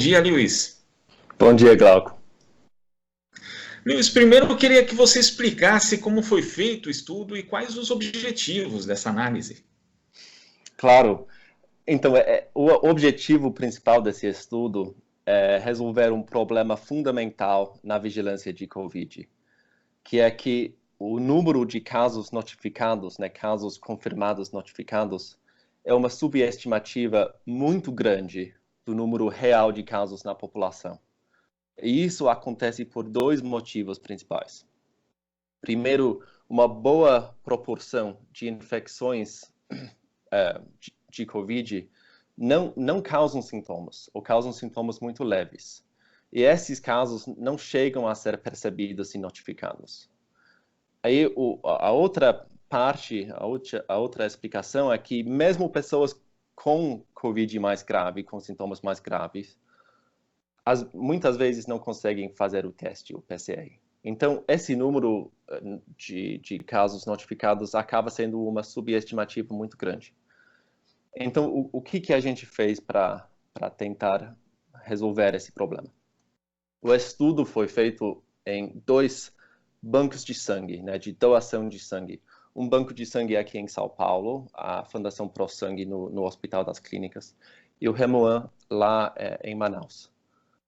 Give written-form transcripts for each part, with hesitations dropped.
dia, Lewis. Bom dia, Glauco. Lewis, primeiro eu queria que você explicasse como foi feito o estudo e quais os objetivos dessa análise. Claro. Então, o objetivo principal desse estudo é resolver um problema fundamental na vigilância de Covid, que é que o número de casos notificados, né, casos confirmados notificados, é uma subestimativa muito grande do número real de casos na população. E isso acontece por dois motivos principais. Primeiro, uma boa proporção de infecções de Covid não causam sintomas, ou causam sintomas muito leves. E esses casos não chegam a ser percebidos e notificados. Aí a outra parte, a outra explicação é que mesmo pessoas com Covid mais grave, com sintomas mais graves, muitas vezes não conseguem fazer o teste, o PCR. Então, esse número de casos notificados acaba sendo uma subestimativa muito grande. Então, o que a gente fez para tentar resolver esse problema? O estudo foi feito em 2 bancos de sangue, né, de doação de sangue. Um banco de sangue aqui em São Paulo, a Fundação Pro Sangue no Hospital das Clínicas, e o Remoan lá em Manaus.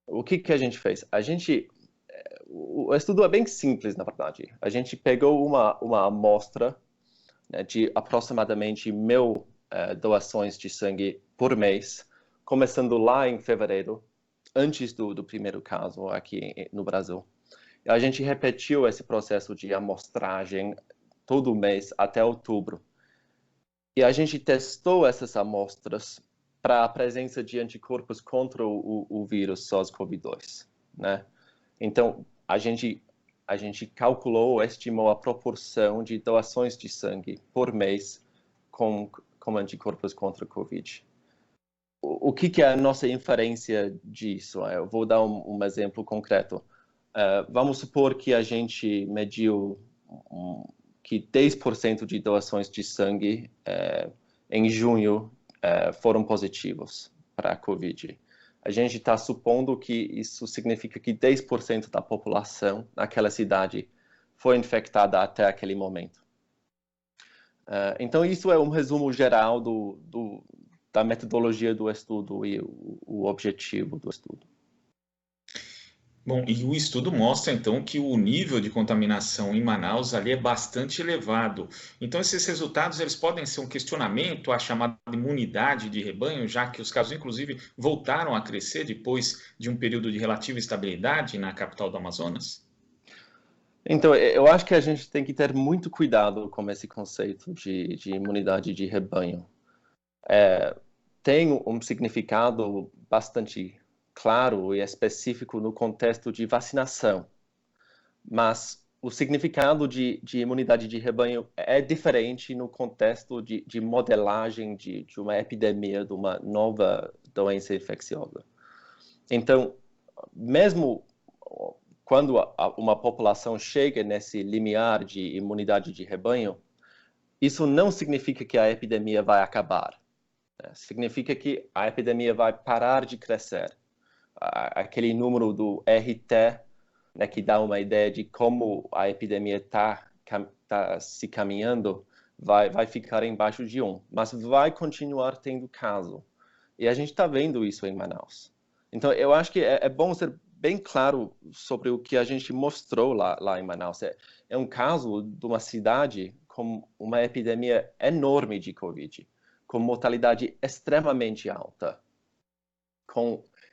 O que a gente fez? O estudo é bem simples, na verdade. A gente pegou uma amostra, né, de aproximadamente 1.000 doações de sangue por mês, começando lá em fevereiro, antes do primeiro caso aqui no Brasil. E a gente repetiu esse processo de amostragem todo mês até outubro. E a gente testou essas amostras para a presença de anticorpos contra o vírus SARS-CoV-2, né? Então, a gente calculou, estimou a proporção de doações de sangue por mês com anticorpos contra o Covid. O que é a nossa inferência disso? Eu vou dar um exemplo concreto. Vamos supor que a gente mediu que 10% de doações de sangue em junho foram positivos para a Covid. A gente está supondo que isso significa que 10% da população naquela cidade foi infectada até aquele momento. Então, isso é um resumo geral da metodologia do estudo e o objetivo do estudo. Bom, e o estudo mostra então que o nível de contaminação em Manaus ali é bastante elevado. Então esses resultados eles podem ser um questionamento à chamada imunidade de rebanho, já que os casos inclusive voltaram a crescer depois de um período de relativa estabilidade na capital do Amazonas? Então, eu acho que a gente tem que ter muito cuidado com esse conceito de imunidade de rebanho. Tem um significado bastante claro e específico no contexto de vacinação, mas o significado de imunidade de rebanho é diferente no contexto de modelagem de uma epidemia, de uma nova doença infecciosa. Então, mesmo quando uma população chega nesse limiar de imunidade de rebanho, isso não significa que a epidemia vai acabar. Significa que a epidemia vai parar de crescer. Aquele número do RT, né, que dá uma ideia de como a epidemia está se caminhando, vai ficar embaixo de 1, mas vai continuar tendo caso. E a gente está vendo isso em Manaus. Então, eu acho que é bom ser bem claro sobre o que a gente mostrou lá em Manaus. É um caso de uma cidade com uma epidemia enorme de Covid, com mortalidade extremamente alta.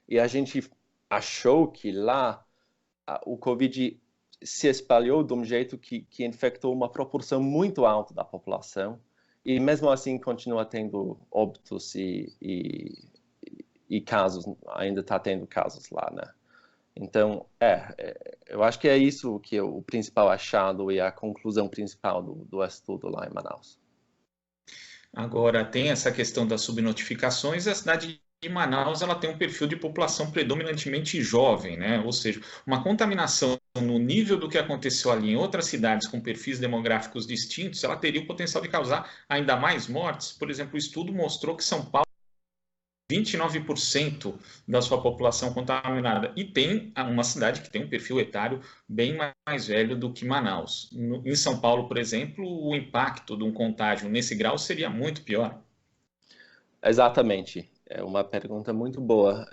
E a gente achou que lá o Covid se espalhou de um jeito que infectou uma proporção muito alta da população, e mesmo assim continua tendo óbitos e casos, ainda está tendo casos lá, né? Então, eu acho que é isso que é o principal achado e a conclusão principal do estudo lá em Manaus. Agora, tem essa questão das subnotificações, a cidade de Manaus ela tem um perfil de população predominantemente jovem, né? Ou seja, uma contaminação no nível do que aconteceu ali em outras cidades com perfis demográficos distintos, ela teria o potencial de causar ainda mais mortes. Por exemplo, o estudo mostrou que São Paulo 29% da sua população contaminada. E tem uma cidade que tem um perfil etário bem mais velho do que Manaus. Em São Paulo, por exemplo, o impacto de um contágio nesse grau seria muito pior. Exatamente. É uma pergunta muito boa.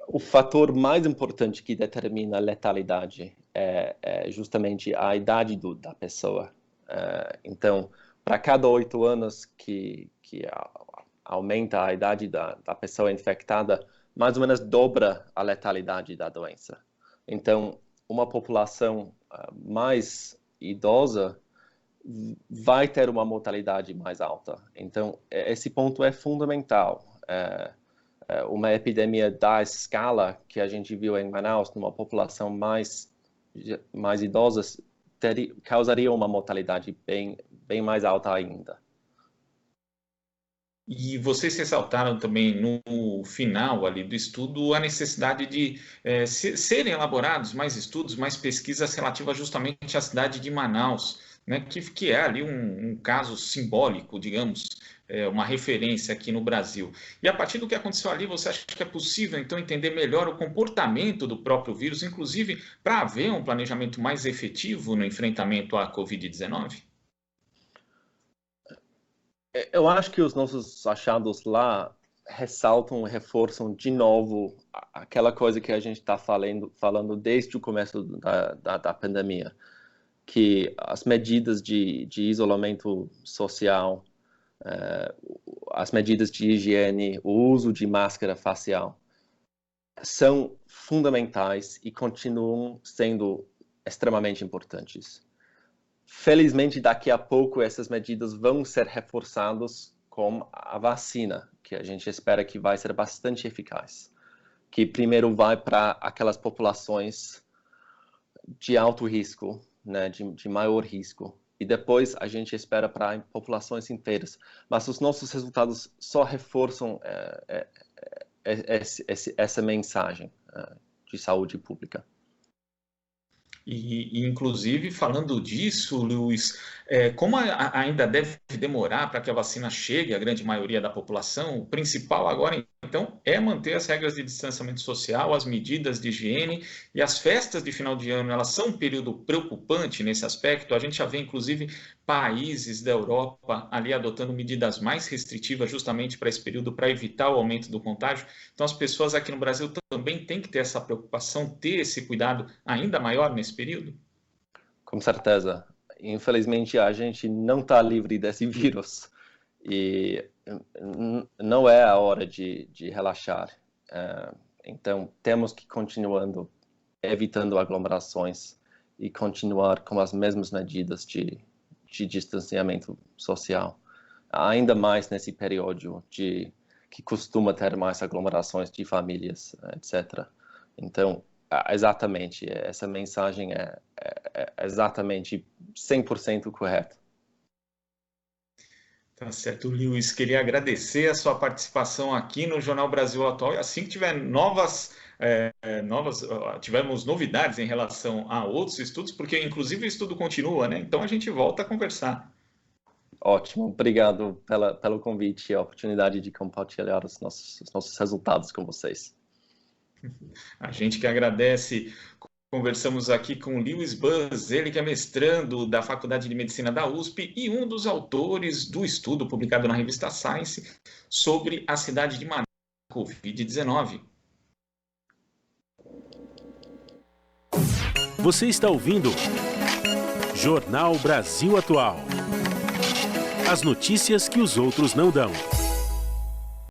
O fator mais importante que determina a letalidade é justamente a idade da pessoa. Então, para cada 8 anos que aumenta a idade da pessoa infectada, mais ou menos dobra a letalidade da doença. Então, uma população mais idosa vai ter uma mortalidade mais alta. Então, esse ponto é fundamental. Uma epidemia da escala que a gente viu em Manaus, numa população mais idosa, causaria uma mortalidade bem mais alta ainda. E vocês ressaltaram também no final ali do estudo a necessidade de serem elaborados mais estudos, mais pesquisas relativas justamente à cidade de Manaus, né, que é ali um caso simbólico, digamos, uma referência aqui no Brasil. E a partir do que aconteceu ali, você acha que é possível, então, entender melhor o comportamento do próprio vírus, inclusive para haver um planejamento mais efetivo no enfrentamento à Covid-19? Eu acho que os nossos achados lá ressaltam e reforçam de novo aquela coisa que a gente está falando desde o começo da pandemia, que as medidas de isolamento social, as medidas de higiene, o uso de máscara facial são fundamentais e continuam sendo extremamente importantes. Felizmente, daqui a pouco, essas medidas vão ser reforçadas com a vacina, que a gente espera que vai ser bastante eficaz. Que primeiro vai para aquelas populações de alto risco, né, de maior risco, e depois a gente espera para populações inteiras. Mas os nossos resultados só reforçam essa mensagem de saúde pública. E, inclusive, falando disso, Luiz, como ainda deve demorar para que a vacina chegue à grande maioria da população, o principal agora, então, é manter as regras de distanciamento social, as medidas de higiene, e as festas de final de ano, elas são um período preocupante nesse aspecto. A gente já vê, inclusive, países da Europa ali adotando medidas mais restritivas justamente para esse período, para evitar o aumento do contágio. Então, as pessoas aqui no Brasil também têm que ter essa preocupação, ter esse cuidado ainda maior nesse período? Com certeza. Infelizmente, a gente não está livre desse vírus e não é a hora de relaxar. Então, temos que continuando evitando aglomerações e continuar com as mesmas medidas de distanciamento social, ainda mais nesse período que costuma ter mais aglomerações de famílias, etc. Então, exatamente, essa mensagem é exatamente 100% correta. Tá certo, Luiz. Queria agradecer a sua participação aqui no Jornal Brasil Atual. E assim que tiver tivemos novidades em relação a outros estudos, porque inclusive o estudo continua, né? Então a gente volta a conversar. Ótimo, obrigado pelo convite e a oportunidade de compartilhar os nossos resultados com vocês. A gente que agradece. Conversamos aqui com Lewis Buzz, ele que é mestrando da Faculdade de Medicina da USP e um dos autores do estudo publicado na revista Science sobre a cidade de Manaus, Covid-19. Você está ouvindo Jornal Brasil Atual. As notícias que os outros não dão.